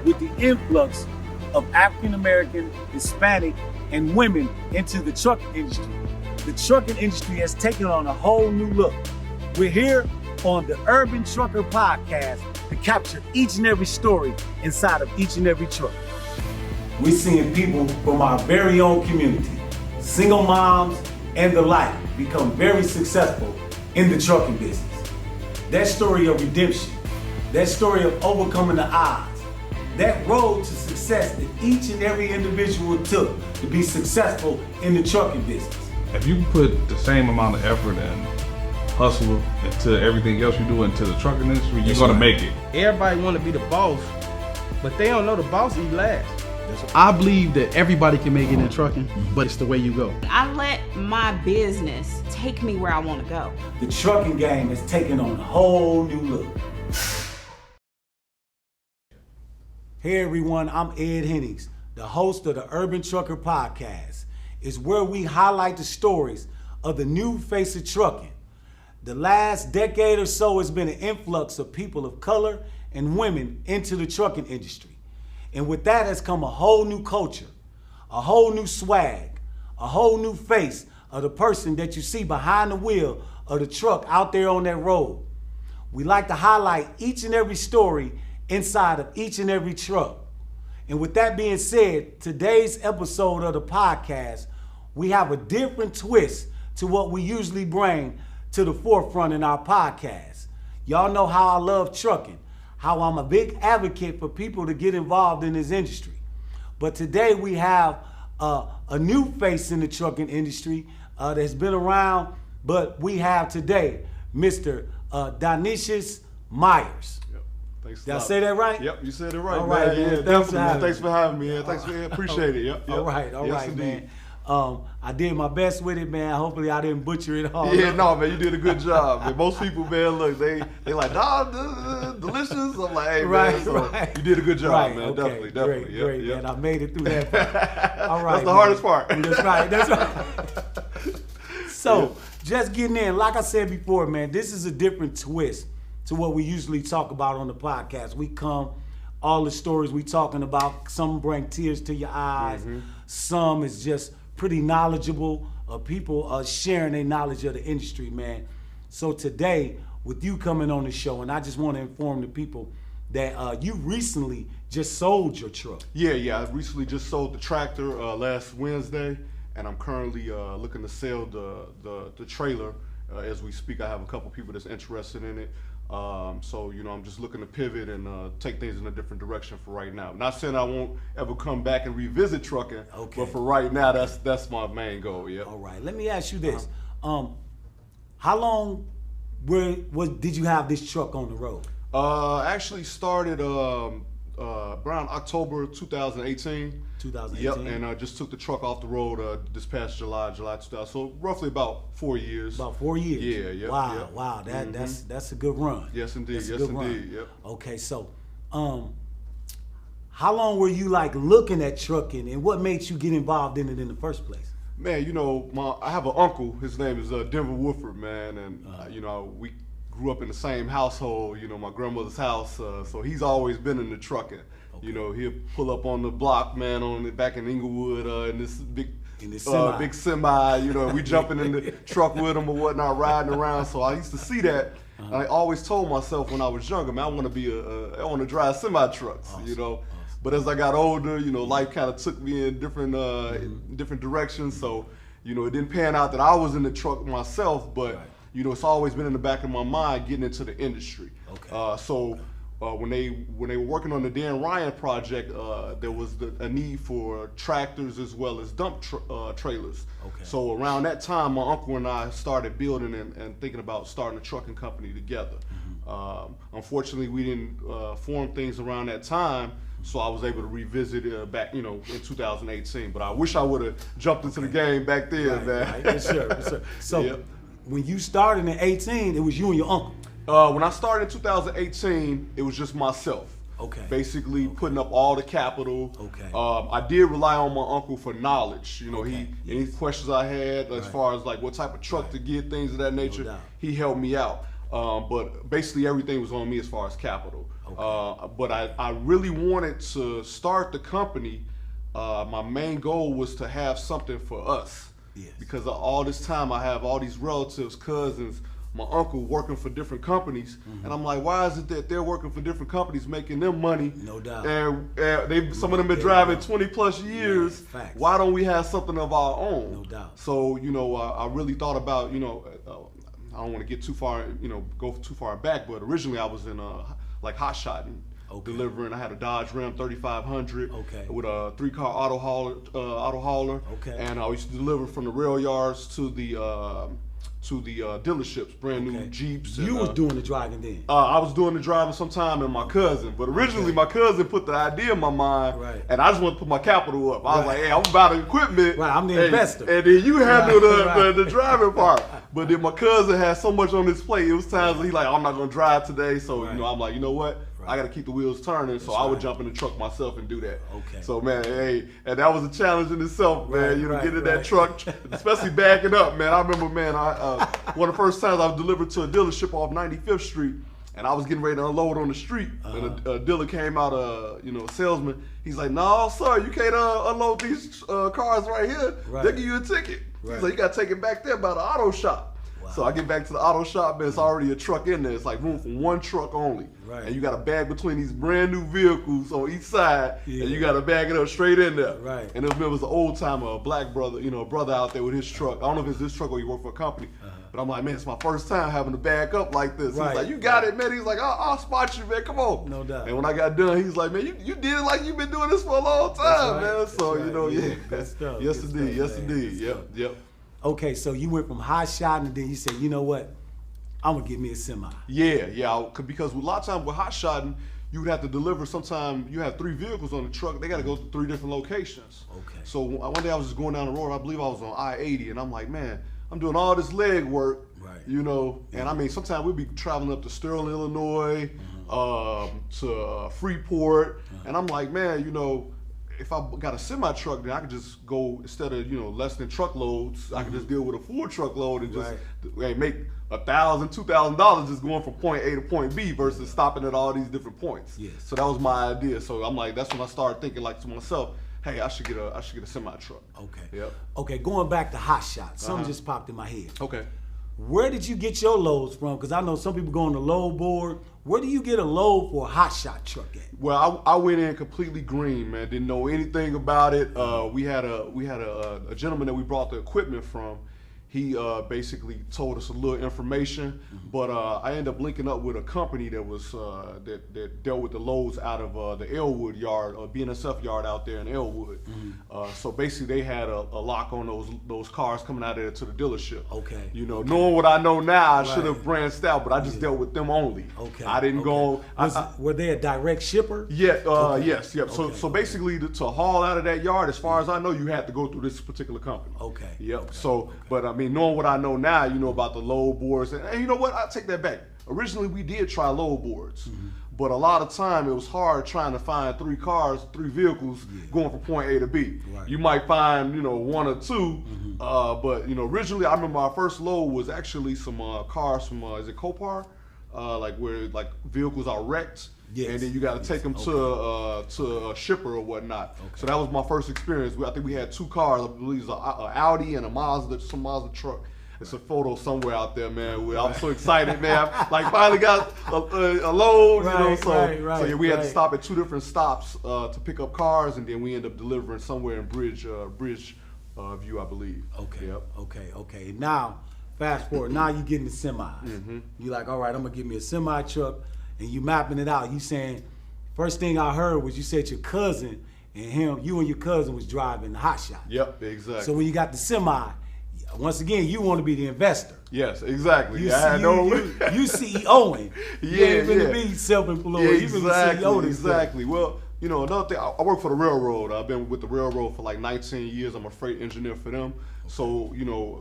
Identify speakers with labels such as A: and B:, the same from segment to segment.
A: with the influx of African American, Hispanic, and women into the trucking industry. The trucking industry has taken on a whole new look. We're here on the Urban Trucker Podcast to capture each and every story inside of each and every truck. We're seeing people from our very own community, single moms and the like, become very successful in the trucking business. That story of redemption, that story of overcoming the odds, that road to success that each and every individual took to be successful in the trucking business.
B: If you put the same amount of effort and hustle into everything else you do into the trucking industry, you're gonna make it.
C: Everybody want to be the boss, but they don't know the boss eat last.
D: I believe that everybody can make it in trucking, but it's the way you go.
E: I let my business take me where I want to go.
A: The trucking game has taken on a whole new look. Hey everyone, I'm Ed Hennings, the host of the Urban Trucker Podcast. It's where we highlight the stories of the new face of trucking. The last decade or so has been an influx of people of color and women into the trucking industry. And with that has come a whole new culture, a whole new swag, a whole new face of the person that you see behind the wheel of the truck out there on that road. We like to highlight each and every story inside of each and every truck. And with that being said, today's episode of the podcast, we have a different twist to what we usually bring to the forefront in our podcast. Y'all know how I love trucking, how I'm a big advocate for people to get involved in this industry. But today we have a new face in the trucking industry that's been around, but we have today Mr. Dionysus Myers.
F: Thanks.
A: Did I say that right?
F: Yep, you said it right,
A: all right,
F: man.
A: man.
F: Yeah, definitely. Thanks for having me. Thanks for appreciate it. Yep.
A: All right,
F: yes,
A: man. I did my best with it, man. Hopefully I didn't butcher it all.
F: Yeah, no, man, you did a good job. Man. Most people, man, look, they like, delicious. I'm like, hey, man, so you did a good job,
A: right,
F: man.
A: okay,
F: Definitely.
A: Great,
F: Yep.
A: man. I made it through that part. All right,
F: That's the hardest part.
A: That's right. So, just getting in, like I said before, man, this is a different twist to what we usually talk about on the podcast. We come, all the stories we talking about, some bring tears to your eyes, some is just pretty knowledgeable, people sharing their knowledge of the industry, man. So today, with you coming on the show, and I just want to inform the people that you recently just sold your truck.
F: Yeah, I recently just sold the tractor last Wednesday, and I'm currently looking to sell the trailer as we speak. I have a couple people that's interested in it. So, I'm just looking to pivot and take things in a different direction for right now. Not saying I won't ever come back and revisit trucking, but for right now, that's my main goal, yeah.
A: All right, let me ask you this. How long did you have this truck on the road?
F: Actually started around October 2018. 2018? Yep, and just took the truck off the road this past July 2000. So roughly about 4 years.
A: About 4 years?
F: Yeah.
A: Wow, that's a good run.
F: Yes, indeed. Yep.
A: Okay, so how long were you looking at trucking, and what made you get involved in it in the first place?
F: Man, I have an uncle. His name is Denver Woodford, man, and we grew up in the same household. My grandmother's house. So he's always been in the trucking. Okay. He'll pull up on the block, man, back in Inglewood in this big semi. We jumping in the truck with him or whatnot, riding around. So I used to see that. And I always told myself when I was younger, man, I want to drive semi trucks. Awesome. But as I got older, life kind of took me in different directions. So, it didn't pan out that I was in the truck myself, but it's always been in the back of my mind getting into the industry. Okay. So when they were working on the Dan Ryan project, there was a need for tractors as well as dump trailers. Okay. So around that time, my uncle and I started building and thinking about starting a trucking company together. Unfortunately, we didn't form things around that time. So I was able to revisit it back, in 2018. But I wish I would have jumped into the game back then, man.
A: Right. Yes, sir. So when you started in 18, it was you and your uncle?
F: When I started in 2018, it was just myself.
A: Okay.
F: Basically putting up all the capital.
A: Okay.
F: I did rely on my uncle for knowledge. Any questions I had as far as what type of truck to get, things of that nature, he helped me out. But basically everything was on me as far as capital. But I really wanted to start the company. My main goal was to have something for us.
A: Yes.
F: Because all this time I have all these relatives, cousins, my uncle working for different companies, and I'm like, why is it that they're working for different companies, making them money?
A: No doubt.
F: And some of them been driving 20 plus years.
A: Yeah, facts.
F: Why don't we have something of our own?
A: No doubt.
F: So I really thought about I don't want to get too far, go too far back, but originally I was in like hot shotting.
A: Okay.
F: Delivering. I had a Dodge Ram 3500
A: Okay.
F: with a 3-car auto hauler.
A: Okay.
F: And I used to deliver from the rail yards to the dealerships, brand new
A: Okay.
F: Jeeps.
A: You
F: and,
A: was doing the driving then.
F: I was doing the driving sometime, and my cousin. But originally, my cousin put the idea in my mind,
A: Right.
F: and I just want to put my capital up. I was
A: Right.
F: like, "Hey, I'm about the equipment.
A: Right, I'm the
F: Hey,
A: investor."
F: and then you handle
A: Right.
F: the driving part." But then my cousin had so much on his plate. It was times he like, "I'm not gonna drive today," so
A: Right.
F: I'm like, you know what? I got to keep the wheels turning, so I would jump in the truck myself and do that.
A: Okay.
F: So man, hey, and that was a challenge in itself, man.
A: Right,
F: Get in
A: right.
F: that truck, especially backing up, man. I remember, man, one of the first times I was delivered to a dealership off 95th Street, and I was getting ready to unload on the street, and a dealer came out, a salesman. He's like, "No, sir, you can't unload these cars right here.
A: Right.
F: They give you a ticket."
A: Right.
F: He's like, "You got to take it back there by the auto shop." So I get back to the auto shop, man, it's already a truck in there. It's like room for one truck only.
A: Right.
F: And you got a bag between these brand new vehicles on each side,
A: Yeah.
F: and you got to bag it up straight in there.
A: Right.
F: And it was an old timer, a black brother, a brother out there with his truck. I don't know if it's his truck or he worked for a company. But I'm like, man, it's my first time having to bag up like this.
A: Right.
F: He's like, "You got it, man." He's like, I'll spot you, man. Come on.
A: No doubt.
F: And when I got done, he's like, "Man, you did it like you've been doing this for a long time,
A: right.
F: man."
A: That's
F: So,
A: right.
F: yeah.
A: Good stuff.
F: Yes,
A: Good
F: indeed.
A: stuff,
F: Yes,
A: man.
F: indeed.
A: Good stuff.
F: Yep.
A: Okay, so you went from hot shotting, and then you said, you know what? I'm gonna get me a semi.
F: Yeah. Because a lot of times with hot shotting, you would have to deliver. Sometimes you have 3 vehicles on the truck. They got to go to 3 different locations.
A: Okay.
F: So one day I was just going down the road. I believe I was on I-80, and I'm like, man, I'm doing all this leg work.
A: Right.
F: And I mean, sometimes we'd be traveling up to Sterling, Illinois, to Freeport, and I'm like, man, if I got a semi truck, then I could just go instead of less than truckloads. I could just deal with a full truckload and just make $1,000, $2,000 just going from point A to point B versus stopping at all these different points.
A: Yes.
F: So that was my idea. So I'm like, that's when I started thinking like to myself, hey, I should get a semi truck.
A: Okay.
F: Yep.
A: Okay, going back to hot shot, something just popped in my head.
F: Okay.
A: Where did you get your loads from? Because I know some people go on the load board. Where do you get a load for a hot shot truck at?
F: Well, I went in completely green, man. Didn't know anything about it. We had a gentleman that we brought the equipment from. He basically told us a little information, but I ended up linking up with a company that was that dealt with the loads out of the Elwood yard, BNSF yard out there in Elwood. So basically, they had a lock on those cars coming out of there to the dealership.
A: Okay.
F: Knowing what I know now, I
A: Right.
F: should have branched out, but I just dealt with them only.
A: Okay.
F: I didn't go.
A: Were they a direct shipper?
F: Yeah,
A: Okay.
F: yes, yep.
A: Okay,
F: So basically, to haul out of that yard, as far as I know, you had to go through this particular company.
A: Okay.
F: Yep.
A: Okay.
F: So, but I mean, knowing what I know now, about the load boards, and you know what? I take that back. Originally, we did try load boards, but a lot of time it was hard trying to find 3 vehicles going from point A to B.
A: Right.
F: You might find 1 or 2, but originally, I remember our first load was actually some cars from is it Copar, like where like vehicles are wrecked.
A: Yes.
F: And then you got to take them to a shipper or whatnot.
A: Okay.
F: So that was my first experience. I think we had 2 cars. I believe it was an Audi and a Mazda, some Mazda truck. It's a photo somewhere out there, man. I'm so excited, man. I finally got a load,
A: Right,
F: So
A: right,
F: yeah, we had to
A: right.
F: stop at 2 different stops to pick up cars, and then we ended up delivering somewhere in Bridge View, I believe.
A: Okay.
F: Yep.
A: Okay. Now, fast forward. Now you getting the semis. You like, all right, I'm gonna get me a semi truck, and you mapping it out. You saying, first thing I heard was you said your cousin and you and your cousin was driving the hot shot.
F: Yep, exactly.
A: So when you got the semi, once again, you want to be the investor.
F: Yes, exactly.
A: You CEOing. You
F: Yeah,
A: ain't gonna
F: yeah.
A: be self-employed.
F: Yeah,
A: You finna CEO this thing.
F: exactly. Well, another thing, I work for the railroad. I've been with the railroad for like 19 years. I'm a freight engineer for them. So,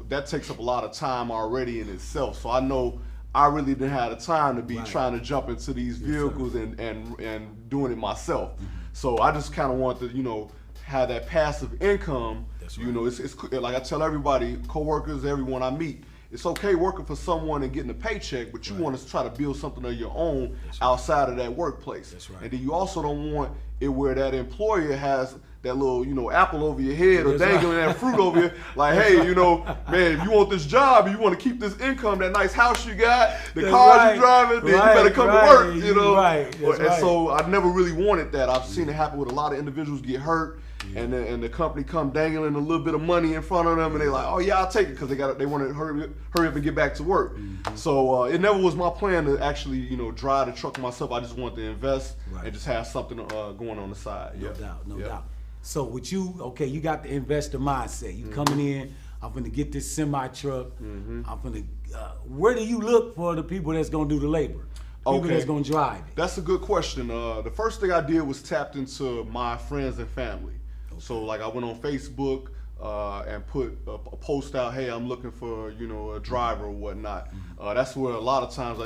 F: that takes up a lot of time already in itself. So I know I really didn't have the time to be
A: Right.
F: trying to jump into these vehicles and doing it myself. So I just kind of wanted to, have that passive income.
A: That's
F: It's like I tell everybody, coworkers, everyone I meet, it's okay working for someone and getting a paycheck, but you want to try to build something of your own outside of that workplace.
A: That's right.
F: And then you also don't want it where that employer has that little, apple over your head or dangling that fruit over you. Like, hey, man, if you want this job, you want to keep this income, that nice house you got, the cars you driving, then you better come to work,
A: Right.
F: And so I never really wanted that. I've seen it happen with a lot of individuals get hurt. And the company come dangling a little bit of money in front of them, and they're like, "Oh yeah, I'll take it," because they want to hurry up and get back to work. So it never was my plan to actually drive the truck myself. I just wanted to invest and just have something going on the side.
A: No doubt. So with you, okay, you got the investor mindset. You coming in, I'm gonna get this semi truck. I'm gonna. Where do you look for the people that's gonna do the labor? People that's gonna drive it.
F: That's a good question. The first thing I did was tapped into my friends and family. So like I went on Facebook and put a post out, hey, I'm looking for a driver or whatnot. That's where a lot of times,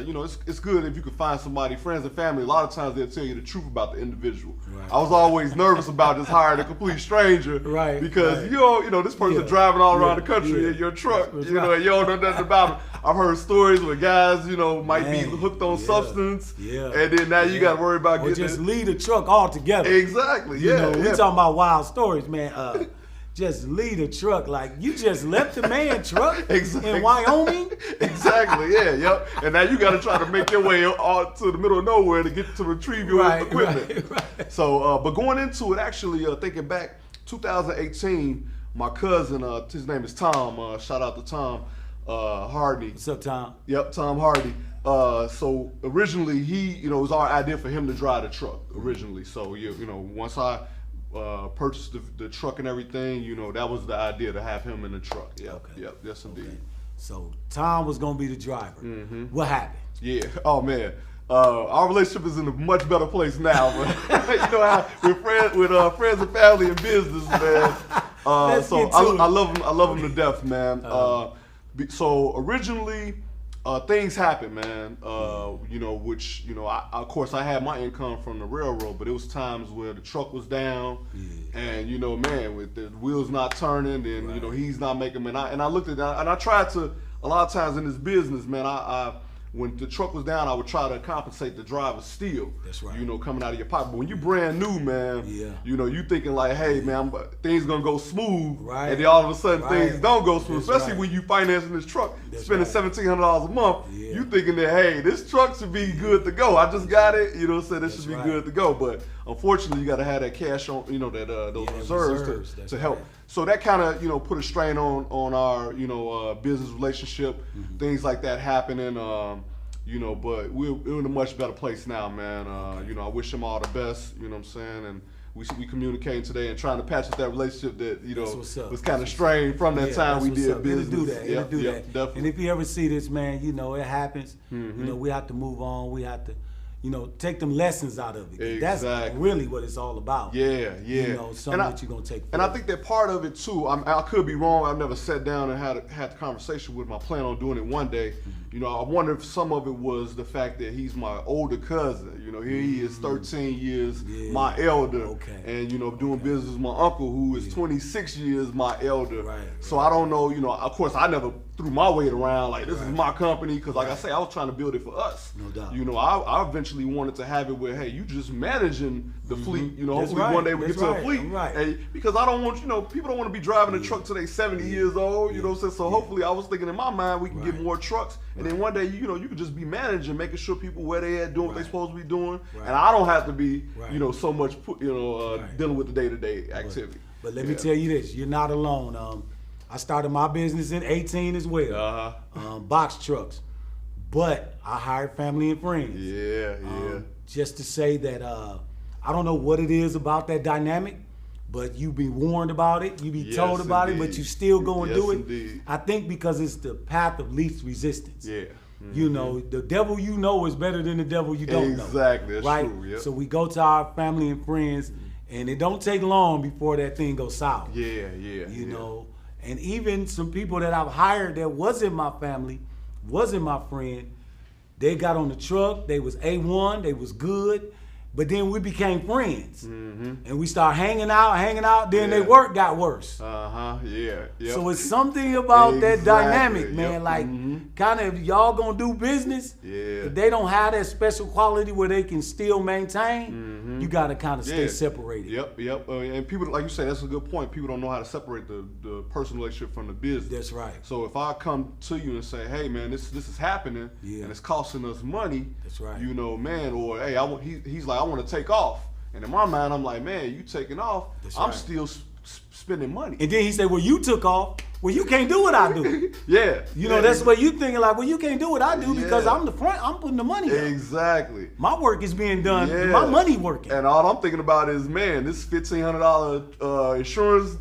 F: it's good if you can find somebody, friends and family. A lot of times they'll tell you the truth about the individual. Right. I was always nervous about just hiring a complete stranger, because this person driving all around the country in your truck, and you don't know nothing about them. I've heard stories where guys, might be hooked on substance, and then now you got to worry about
A: or
F: getting
A: just leave the truck altogether.
F: Exactly.
A: We talking about wild stories, man. Just leave the truck, like you just left the man truck in Wyoming.
F: Exactly, yep. And now you got to try to make your way out to the middle of nowhere to get to retrieve your equipment.
A: Right.
F: So, but going into it, actually, thinking back, 2018, my cousin, his name is Tom. Shout out to Tom Hardy.
A: What's up, Tom?
F: Yep, Tom Hardy. So originally, it was our idea for him to drive the truck originally. So once I purchased the truck and everything, that was the idea, to have him in the truck. Yep, yes indeed.
A: Okay. So Tom was gonna be the driver. What happened?
F: Yeah. Oh man. Our relationship is in a much better place now, but you know how with friends and family and business, man. So I love him to death, man. So originally, things happened, man. Which of course I had my income from the railroad, but it was times where the truck was down, and man, with the wheels not turning, and he's not making. And I looked at that, and I tried to. A lot of times in this business, man, I when the truck was down, I would try to compensate the driver still.
A: That's right.
F: Coming out of your pocket. But when you brand new, man, you thinking like, hey, man, things gonna go smooth,
A: right?
F: And then all of a sudden things don't go smooth. Especially when you financing this truck, spending $1,700 a month. You thinking that, hey, this truck should be good to go. I just got it, so this should be good to go. But unfortunately, you got to have that cash on, those reserves to help. So that kind of, put a strain on our, business relationship, things like that happening. But we're in a much better place now, man. I wish him all the best. You know what I'm saying? And we communicating today and trying to patch up that relationship that was kind of strained from that time we did business.
A: It'll do that.
F: Definitely.
A: And if you ever see this, man, it happens. We have to move on. We have to. Take them lessons out of it.
F: Exactly.
A: That's really what it's all about.
F: Yeah.
A: Something that you're gonna take.
F: And I think that part of it too. I could be wrong. I've never sat down and had the conversation with him. I plan on doing it one day. I wonder if some of it was the fact that he's my older cousin. Here he is, 13 years my elder, and doing business with my uncle who is 26 years my elder.
A: Right.
F: So I don't know. Of course, I never threw my weight around like this is my company, because like I say, I was trying to build it for us.
A: No doubt.
F: I eventually wanted to have it where, hey, you just managing the fleet. Hopefully one day we get to a fleet. And because I don't want, people don't want to be driving a truck till they 70 years old. So hopefully I was thinking in my mind we can get more trucks, and then one day you can just be managing, making sure people where they at, doing what they supposed to be doing, and I don't have to be so much dealing with the day-to-day activity.
A: But let me tell you this: you're not alone. I started my business in 18 as well, box trucks. But I hired family and friends. Just to say that I don't know what it is about that dynamic, but you be warned about it, you be told about it, but you still go and do it.
F: Indeed.
A: I think because it's the path of least resistance.
F: Yeah.
A: The devil is better than the devil you don't know.
F: Exactly, that's
A: right?
F: true. Yep.
A: So we go to our family and friends, and it don't take long before that thing goes sour. You know, and even some people that I've hired that wasn't my family, wasn't my friend, they got on the truck, they was A1, they was good, But then we became friends, and we started hanging out. Then their work got worse.
F: Yeah. Yep.
A: So it's something about that
F: Exactly,
A: dynamic, man.
F: yep,
A: Like, kind of, y'all gonna do business.
F: Yeah.
A: If they don't have that special quality where they can still maintain, you gotta kind of stay separated.
F: Yep. And people, like you say, that's a good point. People don't know how to separate the personal relationship from the business.
A: That's right.
F: So if I come to you and say, hey, man, this is happening, and it's costing us money.
A: That's right.
F: You know, man, or hey, he's like, I want to take off, and in my mind, I'm like, man, you taking off, I'm still spending money.
A: And then he said, well, you took off. Well, you can't do what I do.
F: Yeah.
A: You know, that's what you thinking, like, well, you can't do what I do because I'm the front. I'm putting the money up.
F: Exactly.
A: My work is being done. My money working.
F: And all I'm thinking about is, man, this $1,500 insurance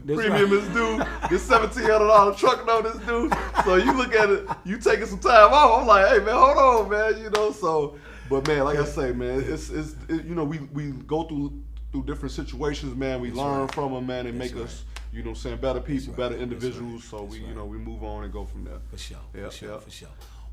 F: premium is due. This $1,700 truck note is due. So you look at it, you taking some time off. I'm like, hey, man, hold on, man. You know, so, but man, like I say, man, it's you know, we go through different situations, man. We learn from them, man, and make us, you know, saying better people, better individuals. So we, you know, we move on and go from there.
A: For sure.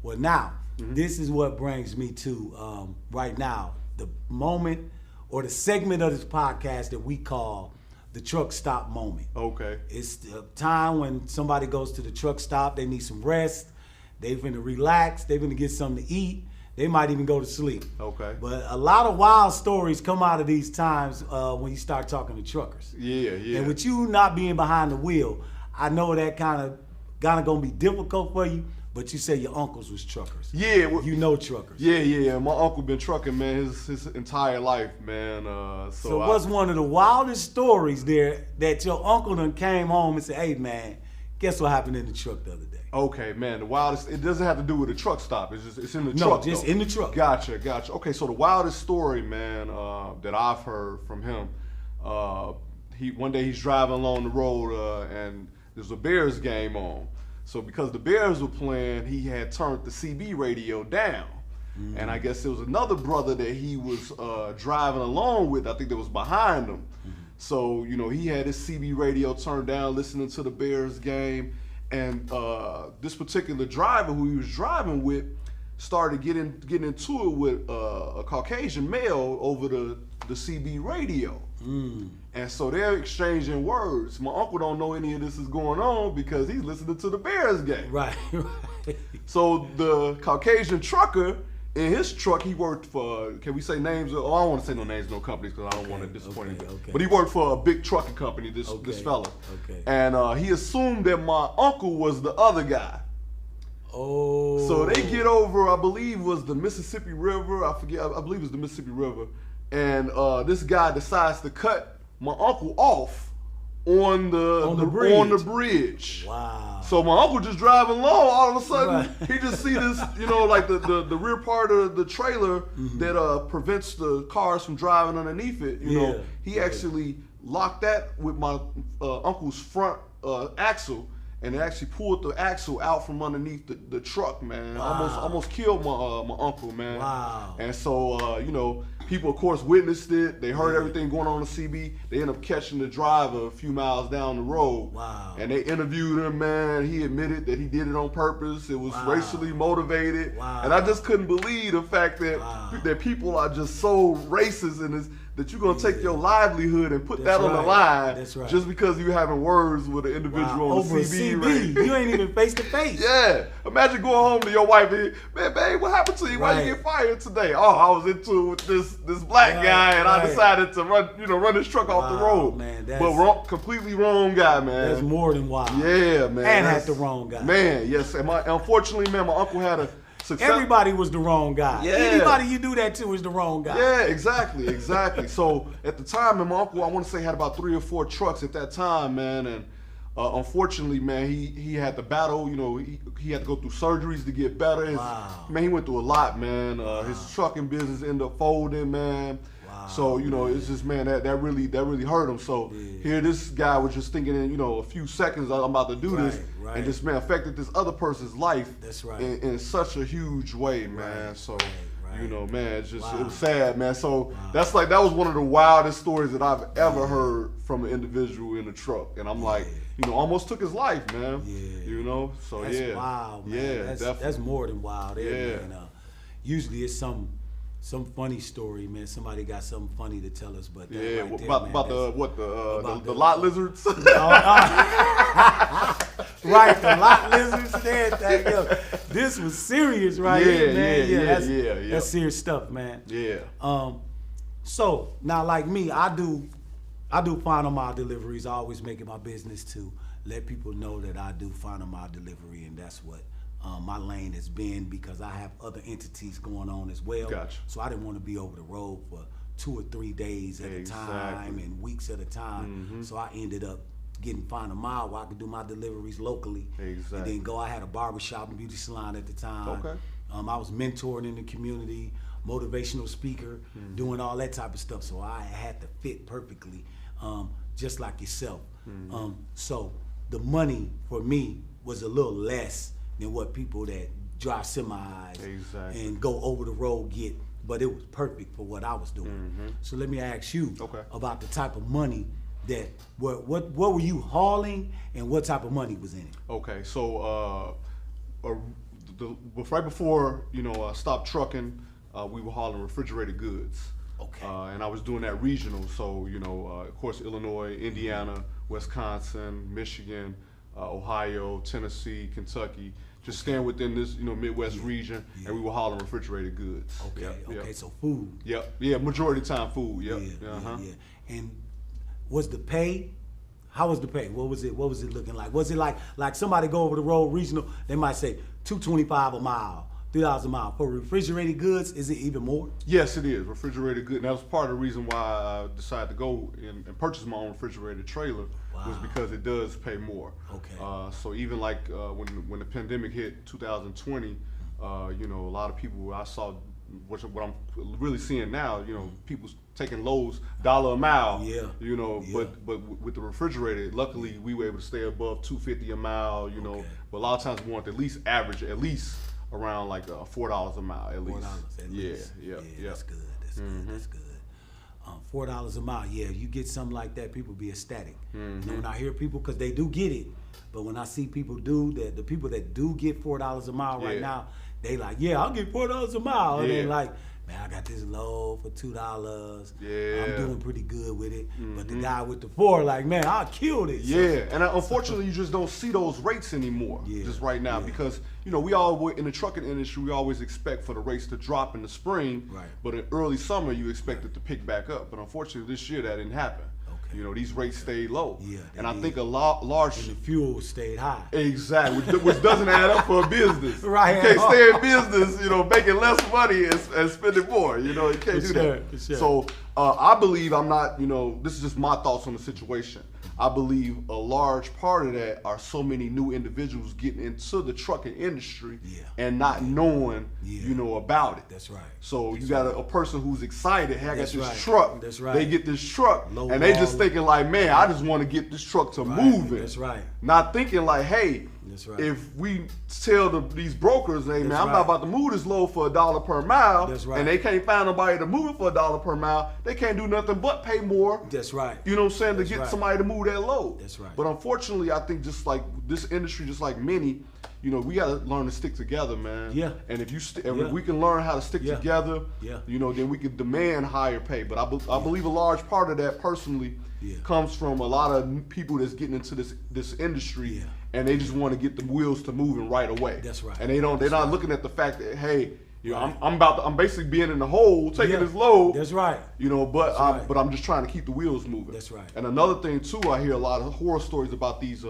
A: Well, now this is what brings me to right now the moment or the segment of this podcast that we call the truck stop moment.
F: Okay.
A: It's the time when somebody goes to the truck stop. They need some rest. They finna relax. They finna get something to eat. They might even go to sleep.
F: Okay.
A: But a lot of wild stories come out of these times when you start talking to truckers.
F: Yeah.
A: And with you not being behind the wheel, I know that kind of gonna be difficult for you. But you say your uncles was truckers.
F: Yeah.
A: You know truckers.
F: Yeah. My uncle been trucking, man, his entire life, man.
A: So what's one of the wildest stories there that your uncle done came home and said, hey, man, guess what happened in the truck the other day?
F: Okay, man, the wildest, it doesn't have to do with a truck stop. It's in the
A: No,
F: truck,
A: just
F: though.
A: in the truck.
F: Gotcha. Okay, so the wildest story, man, that I've heard from him, one day he's driving along the road and there's a Bears game on. So because the Bears were playing, he had turned the CB radio down. And I guess there was another brother that he was driving along with, I think that was behind him. So, you know, he had his CB radio turned down, listening to the Bears game. And this particular driver who he was driving with started getting into it with a Caucasian male over the CB radio. And so they're exchanging words. My uncle don't know any of this is going on because he's listening to the Bears game.
A: Right.
F: So the Caucasian trucker, in his truck, he worked for, can we say names? Oh, I don't want to say no names, no companies, because I don't want to disappoint him.
A: Okay.
F: But he worked for a big trucking company, this fella.
A: Okay.
F: And he assumed that my uncle was the other guy.
A: Oh.
F: So they get over, I believe was the Mississippi River. I forget, I believe it was the Mississippi River. And this guy decides to cut my uncle off on the bridge.
A: Wow.
F: So my uncle just driving along, all of a sudden he just see this, you know, like the rear part of the trailer that prevents the cars from driving underneath it. You know, he actually locked that with my uncle's front axle, and it actually pulled the axle out from underneath the truck, man. Almost killed my uncle, man.
A: Wow.
F: And so you know, people of course witnessed it. They heard everything going on CB. They ended up catching the driver a few miles down the road.
A: Wow.
F: And they interviewed him, man. He admitted that he did it on purpose. It was racially motivated.
A: Wow.
F: And I just couldn't believe the fact that that people are just so racist and that you're gonna take your livelihood and put that on the line just because you're having words with an individual on
A: over
F: the CB radio.
A: You ain't even face to face.
F: Yeah. Imagine going home to your wife and, man, babe, what happened to you? Why you get fired today? Oh, I was into it with this black guy and I decided to run this truck off the road.
A: Man,
F: but completely wrong guy, man.
A: That's more than wild.
F: Yeah, man.
A: And had the wrong guy.
F: Man, yes. And unfortunately, man, my uncle had a success.
A: Everybody was the wrong guy.
F: Yeah.
A: Anybody you do that to is the wrong guy.
F: Yeah, exactly. So at the time, man, my uncle, I want to say, had about 3 or 4 trucks at that time, man. And unfortunately, man, he had to battle. You know, he had to go through surgeries to get better. Man, he went through a lot, man. His trucking business ended up folding, man. So, you know, it's just, man, that really hurt him. So here this guy was just thinking in, you know, a few seconds, I'm about to do this. And this, man, affected this other person's life in such a huge way, man. So, you know, man, it's just, it was sad, man. So that was one of the wildest stories that I've ever heard from an individual in a truck. And I'm like, you know, almost took his life, man. You know, so
A: that's wild, man.
F: Yeah,
A: that's more than wild. Man. Usually it's some some funny story, man. Somebody got something funny to tell us, but that
F: Yeah,
A: right there,
F: about
A: man,
F: the lot lizards.
A: right, the lot lizards and everything. Yo, this was serious right here, man.
F: Yeah.
A: That's serious stuff, man.
F: Yeah.
A: So now, like me, I do final mile deliveries. I always make it my business to let people know that I do final mile delivery, and that's what my lane has been, because I have other entities going on as well.
F: Gotcha.
A: So I didn't want to be over the road for 2 or 3 days at a time and weeks at a time. So I ended up getting final mile where I could do my deliveries locally.
F: Exactly.
A: And then go. I had a barbershop and beauty salon at the time.
F: Okay.
A: I was mentoring in the community, motivational speaker, doing all that type of stuff. So I had to fit perfectly, just like yourself. So the money for me was a little less than what people that drive semis and go over the road get, but it was perfect for what I was doing. So let me ask you about the type of money that, what were you hauling, and what type of money was in it?
F: Okay, so right before I stopped trucking, we were hauling refrigerated goods.
A: Okay.
F: And I was doing that regional, so of course Illinois, Indiana, Wisconsin, Michigan, Ohio, Tennessee, Kentucky, just staying within this Midwest region, and we were hauling refrigerated goods.
A: Okay, so food.
F: Majority of the time food. Yeah.
A: And was the pay? How was the pay? What was it looking like? Was it like somebody go over the road regional? They might say $2.25 a mile, $3 a mile. For refrigerated goods, is it even more?
F: Yes, it is refrigerated goods. And that was part of the reason why I decided to go and purchase my own refrigerated trailer. Was because it does pay more.
A: Okay.
F: So even like when the pandemic hit 2020, a lot of people I saw, what I'm really seeing now, people taking loads $1 a mile. But with the refrigerated, luckily we were able to stay above $2.50 a mile. But a lot of times we want to at least average around like $4 a mile at least.
A: $4 at least. Yeah. That's good. That's good. $4 a mile. Yeah, you get something like that, people be ecstatic. When I hear people, because they do get it, but when I see people do that, the people that do get $4 a mile right now, they like, I'll get $4 a mile. And they like, man, I got this load for $2. I'm doing pretty good with it. But the guy with the 4, like, man, I killed it.
F: And unfortunately, you just don't see those rates anymore just right now because, we all in the trucking industry, we always expect for the rates to drop in the spring, but in early summer, you expect it to pick back up. But unfortunately, this year, that didn't happen. These rates stayed low. And I think large...
A: And the fuel stayed high.
F: Exactly, which doesn't add up for a business.
A: Right.
F: You can't stay in business, making less money and spending more. You can't do that.
A: Sure.
F: So I believe I'm not, this is just my thoughts on the situation. I believe a large part of that are so many new individuals getting into the trucking industry and not knowing, about it.
A: That's right.
F: So you got a person who's excited, hey, I got this truck.
A: That's right.
F: They get this truck and they just thinking like, man, I just want to get this truck to moving.
A: That's right.
F: Not thinking like, hey, if we tell these brokers, hey man, I'm not about to move this load for $1 per mile, and they can't find nobody to move it for $1 per mile, they can't do nothing but pay more.
A: That's right.
F: You know what I'm saying, to get somebody to move that load.
A: That's right.
F: But unfortunately, I think just like this industry, just like many, we got to learn to stick together, man.
A: Yeah.
F: And if we can learn how to stick together, then we can demand higher pay. But I believe a large part of that personally comes from a lot of people that's getting into this industry, and they just want to get the wheels to moving right away.
A: That's right.
F: And they're not looking at the fact that, hey, I'm basically being in the hole, taking this load.
A: That's right.
F: But I'm just trying to keep the wheels moving.
A: That's right.
F: And another thing too, I hear a lot of horror stories about these,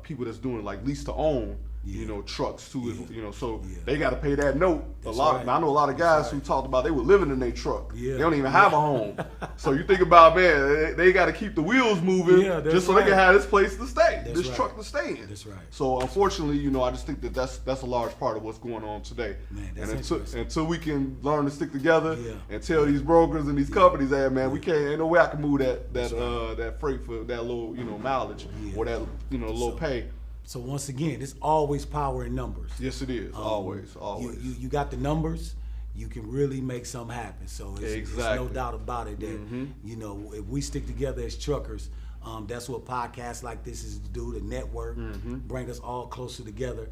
F: people that's doing like lease to own, trucks too. So they got to pay that note. I know a lot of guys who talked about they were living in their truck. They don't even have a home. So you think about, man, they got to keep the wheels moving just so they can have this place to stay, truck to stay in.
A: That's right.
F: So unfortunately, I just think that's a large part of what's going on today.
A: Man,
F: until we can learn to stick together and tell these brokers and these companies that, man, we can't, ain't no way I can move that freight for that low mileage or that low pay.
A: So once again, it's always power in numbers.
F: Yes, it is. Always.
A: You got the numbers, you can really make something happen. So it's no doubt about it that if we stick together as truckers, that's what podcasts like this is to do, to network, bring us all closer together,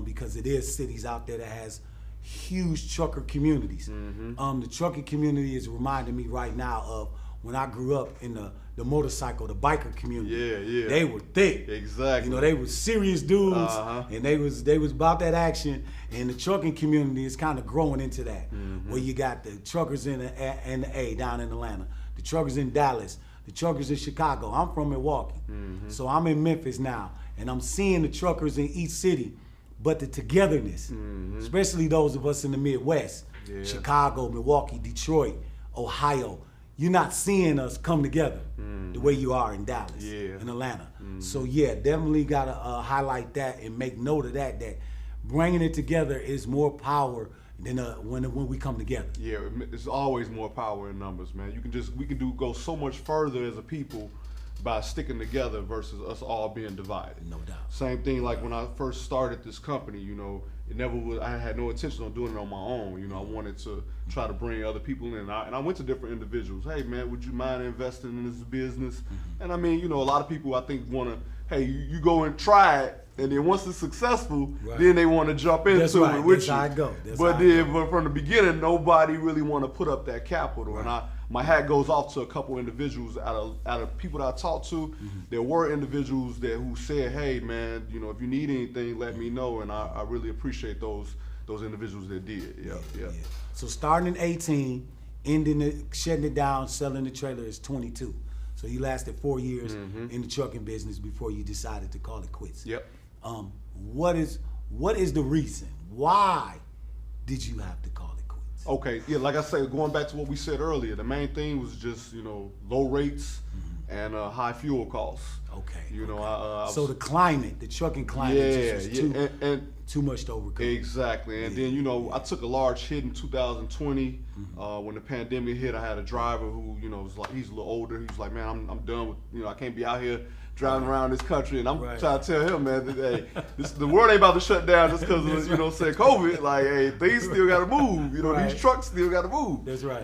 A: because it is cities out there that has huge trucker communities. The trucking community is reminding me right now of when I grew up in the biker community.
F: Yeah.
A: They were thick.
F: Exactly.
A: You know, they were serious dudes, and they was about that action. And the trucking community is kind of growing into that, where you got the truckers in the A down in Atlanta, the truckers in Dallas, the truckers in Chicago. I'm from Milwaukee, so I'm in Memphis now, and I'm seeing the truckers in each city, but the togetherness, especially those of us in the Midwest, Chicago, Milwaukee, Detroit, Ohio. You're not seeing us come together the way you are in Dallas and Atlanta. So yeah, definitely gotta highlight that and make note of that bringing it together is more power than when we come together.
F: Yeah, it's always more power in numbers, man. We can go so much further as a people by sticking together versus us all being divided.
A: No doubt.
F: Same thing like when I first started this company, you know, it never was, I had no intention on doing it on my own. You know, I wanted to try to bring other people in. And I went to different individuals. Hey man, would you mind investing in this business? And I mean, you know, a lot of people I think want to, hey, you go and try it. And then once it's successful, then they want to jump into it with you.
A: That's how I go.
F: But from the beginning, nobody really want to put up that capital. And my hat goes off to a couple individuals out of people that I talked to. There were individuals who said, "Hey, man, you know, if you need anything, let me know." And I really appreciate those individuals that did. Yeah.
A: So starting in 18, ending it, shutting it down, selling the trailer is 22. So you lasted 4 years in the trucking business before you decided to call it quits.
F: Yep.
A: What is the reason? Why did you have to call it quits?
F: Okay, yeah, like I said, going back to what we said earlier, the main thing was just, you know, low rates and high fuel costs.
A: Okay.
F: You know,
A: so the climate, the trucking climate, just was too much to overcome.
F: Exactly, and then, you know, I took a large hit in 2020 when the pandemic hit. I had a driver who, you know, was like, he's a little older. He was like, man, I'm done with, you know, I can't be out here driving around this country, and I'm trying to tell him, man, that, hey, the world ain't about to shut down just because of, you know, saying COVID. Like, hey, things still got to move. You know, these trucks still got to move.
A: That's right.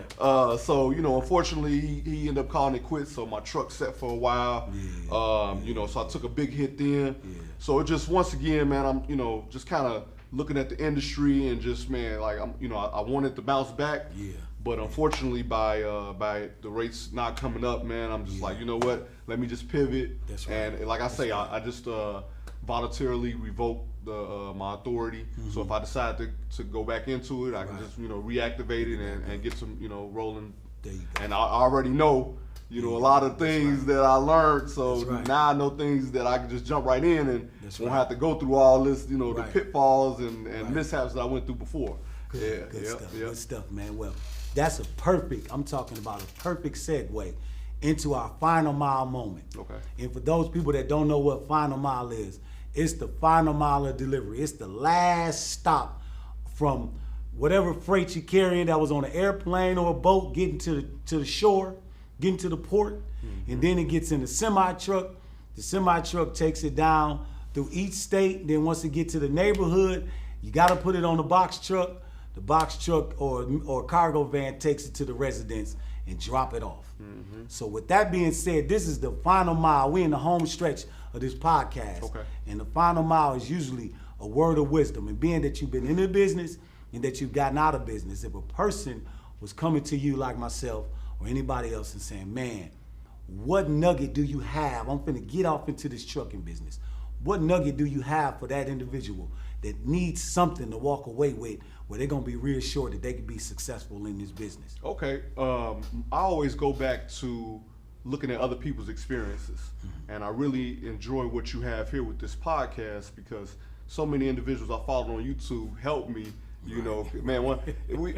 F: So, you know, unfortunately, he ended up calling it quits, so my truck sat for a while. You know, so I took a big hit then. So it just, once again, man, I'm, you know, just kind of looking at the industry and just, man, like, I'm, you know, I wanted to bounce back. But unfortunately, by the rates not coming up, man, I'm just like, you know what? Let me just pivot.
A: That's right.
F: And like I say, I just voluntarily revoked my authority. So if I decide to go back into it, I can just, you know, reactivate it and get some, you know, rolling.
A: There you go.
F: And I already know, you know, a lot of things that I learned. So now I know things that I can just jump right in and won't have to go through all this, you know, the pitfalls and mishaps that I went through before.
A: Good stuff, man. Well, that's I'm talking about a perfect segue into our final mile moment. Okay. And for those people that don't know what final mile is, it's the final mile of delivery. It's the last stop from whatever freight you're carrying that was on an airplane or a boat, getting to the shore, getting to the port, and then it gets in the semi-truck. The semi-truck takes it down through each state. Then once it gets to the neighborhood, you got to put it on the box truck. The box truck or cargo van takes it to the residence and drop it off. So with that being said, this is the final mile. We're in the home stretch of this podcast. Okay. And the final mile is usually a word of wisdom. And being that you've been in the business and that you've gotten out of business, if a person was coming to you like myself or anybody else and saying, man, what nugget do you have? I'm finna get off into this trucking business. What nugget do you have for that individual that needs something to walk away with where they're gonna be reassured that they can be successful in this business?
F: Okay, I always go back to looking at other people's experiences. And I really enjoy what you have here with this podcast because so many individuals I follow on YouTube help me. You know, man,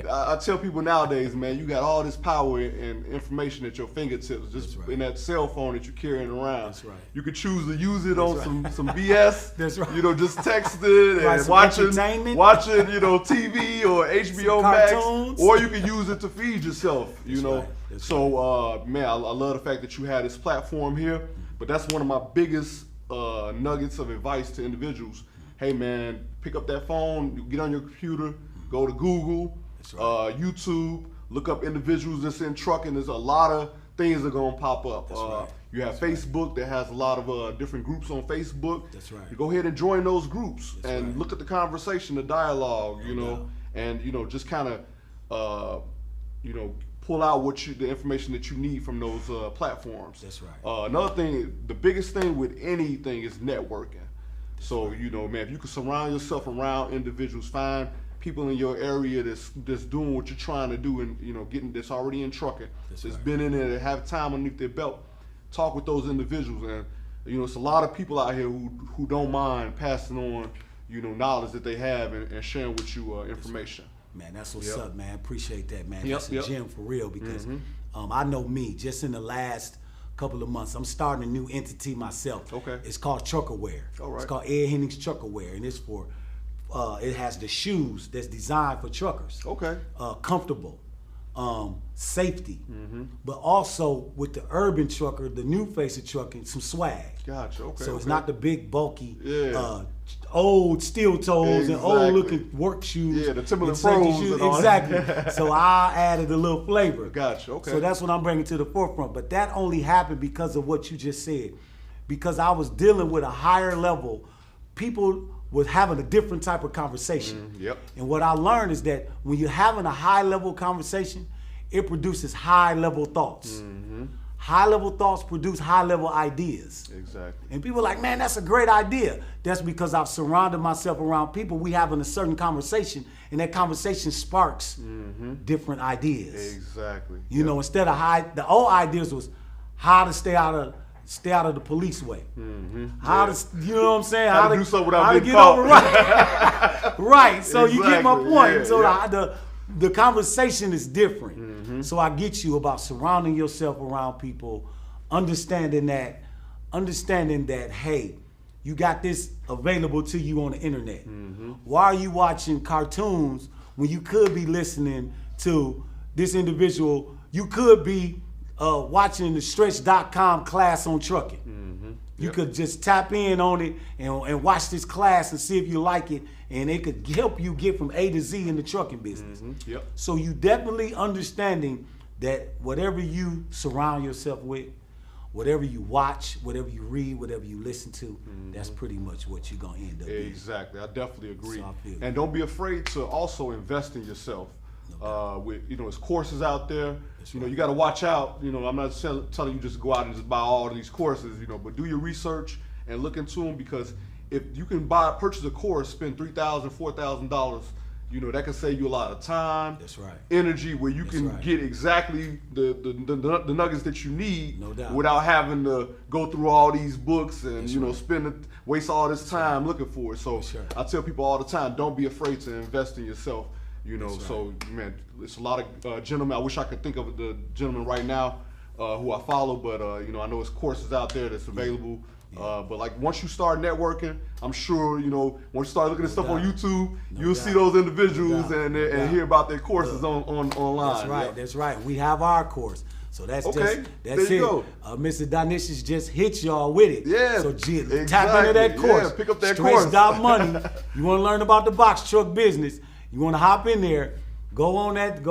F: I tell people nowadays, man, you got all this power and information at your fingertips, just in that cell phone that you're carrying around. That's right. You could choose to use it on some BS. That's right. You know, just text it and watching, you know, TV or HBO Max, or you can use it to feed yourself. You know, so man, I love the fact that you had this platform here. But that's one of my biggest nuggets of advice to individuals. Hey man, pick up that phone, get on your computer, go to Google, YouTube, look up individuals that's in trucking. There's a lot of things that are gonna pop up. You have Facebook that has a lot of different groups on Facebook. That's right. You go ahead and join those groups and look at the conversation, the dialogue, you know, and just kind of pull out the information that you need from those platforms.
A: That's right.
F: Another thing, the biggest thing with anything is networking. So man, if you can surround yourself around individuals, find people in your area that's doing what you're trying to do, and getting that's already in trucking, that's been in there, that have time underneath their belt. Talk with those individuals, and it's a lot of people out here who don't mind passing on knowledge that they have and sharing with you information.
A: Man, that's what's up, man. Appreciate that, man.
F: Yep,
A: That's a gem for real, because I know me, just in the last couple of months, I'm starting a new entity myself.
F: Okay.
A: It's called Truckerwear.
F: All right.
A: It's called Ed Hennings Truckerwear, and it's for, it has the shoes that's designed for truckers.
F: Okay.
A: Comfortable, safety, but also with the urban trucker, the new face of trucking, some swag.
F: Gotcha. Okay.
A: So it's not the big, bulky,
F: Yeah.
A: old steel toes and old
F: Exactly.
A: looking work shoes.
F: Yeah, the Timberland
A: safety
F: Pros
A: shoes.
F: and all
A: Exactly. So I added a little flavor.
F: Gotcha. Okay.
A: So that's what I'm bringing to the forefront. But that only happened because of what you just said. Because I was dealing with a higher level, people was having a different type of conversation.
F: Yep.
A: And what I learned is that when you're having a high level conversation, it produces high level thoughts. High level thoughts produce high level ideas.
F: Exactly.
A: And people are like, man, that's a great idea. That's because I've surrounded myself around people. We having a certain conversation, and that conversation sparks different ideas.
F: Exactly.
A: You know, instead of the old ideas was how to stay out of the police way. How to, you know what I'm saying?
F: How to do something without
A: how to
F: getting
A: get
F: caught.
A: over right. Right. So you get my
F: Exactly.
A: point.
F: Yeah,
A: So
F: yeah.
A: the conversation is different. So I get you about surrounding yourself around people, understanding that, hey, you got this available to you on the internet. Why are you watching cartoons when you could be listening to this individual? You could be watching the Stretch.com class on trucking. You could just tap in on it and watch this class and see if you like it, and it could help you get from A to Z in the trucking business.
F: Yep.
A: So you definitely understanding that whatever you surround yourself with, whatever you watch, whatever you read, whatever you listen to, that's pretty much what you're gonna end up in.
F: Exactly. I definitely agree.
A: So I feel you.
F: And don't be afraid to also invest in yourself. With there's courses out there. You got to watch out. I'm not telling you just go out and just buy all of these courses. But do your research and look into them, because if you can purchase a course, spend $3,000, $4,000, that can save you a lot of time.
A: That's right.
F: Energy, where you can
A: right.
F: get exactly the nuggets that you need,
A: No doubt.
F: without having to go through all these books and
A: That's
F: waste all this time looking for it. So
A: sure.
F: I tell people all the time, don't be afraid to invest in yourself.
A: That's
F: So man, it's a lot of gentlemen. I wish I could think of the gentleman right now who I follow, but I know there's courses out there that's available. But like once you start networking, I'm sure once you start looking at stuff on YouTube, you'll see those individuals and hear about their courses online.
A: That's right.
F: Yep.
A: That's right. We have our course. So that's
F: Okay,
A: that's
F: there you
A: it.
F: go.
A: Mr. Dionysus just hit y'all with it.
F: Yeah,
A: So tap
F: exactly.
A: into that course.
F: Yeah, pick up that course.
A: Stretch.money. You want to learn about the box truck business? You want to hop in there? Go on that.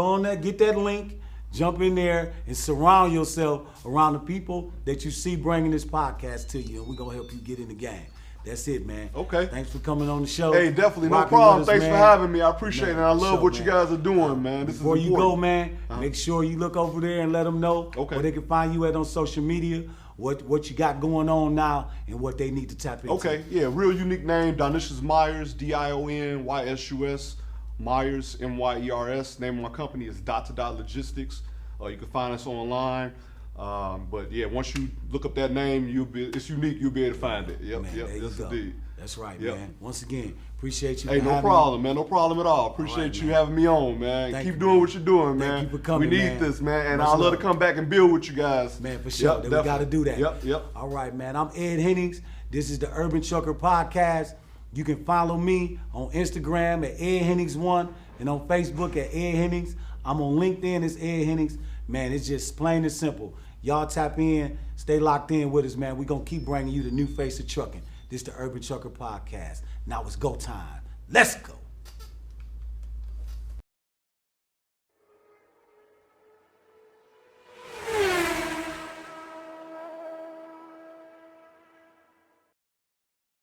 A: Get that link. Jump in there and surround yourself around the people that you see bringing this podcast to you, and we're gonna help you get in the game. That's it, man.
F: Okay.
A: Thanks for coming on the show.
F: Hey, definitely, no
A: Rocking
F: problem.
A: with us,
F: Thanks for
A: man.
F: having me. I appreciate it. And I
A: for
F: love
A: sure,
F: what you
A: man.
F: guys are doing, man. This
A: Before
F: is
A: you go,
F: important.
A: man, make sure you look over there and let them know
F: Okay.
A: where they can find you at on social media, what you got going on now, and what they need to tap into.
F: Okay, yeah, real unique name, Dionysus Myers, Dionysus Myers, Myers. Name of my company is Dot2Dot Logistics. You can find us online. But yeah, once you look up that name, it's unique. You'll be able to find it. Yep,
A: Man,
F: yep,
A: there you
F: yes
A: go.
F: indeed.
A: That's right,
F: Yep.
A: man. Once again, appreciate you.
F: Hey,
A: for
F: no
A: having
F: problem,
A: me.
F: man. No problem at all. Appreciate
A: right,
F: you
A: man.
F: having me on, man.
A: Thank
F: Keep
A: you,
F: doing
A: man.
F: what you're doing, man.
A: Thank you for coming,
F: we need
A: man.
F: this, man, and
A: Much
F: I'd love
A: love.
F: to come back and build with you guys.
A: Man, for sure.
F: Yep,
A: We got to do that.
F: Yep.
A: All right, man. I'm Ed Hennings. This is the Urban Trucker Podcast. You can follow me on Instagram at Ed Hennings1 and on Facebook at Ed Hennings. I'm on LinkedIn as Ed Hennings. Man, it's just plain and simple. Y'all tap in, stay locked in with us, man. We're going to keep bringing you the new face of trucking. This is the Urban Trucker Podcast. Now it's go time. Let's go.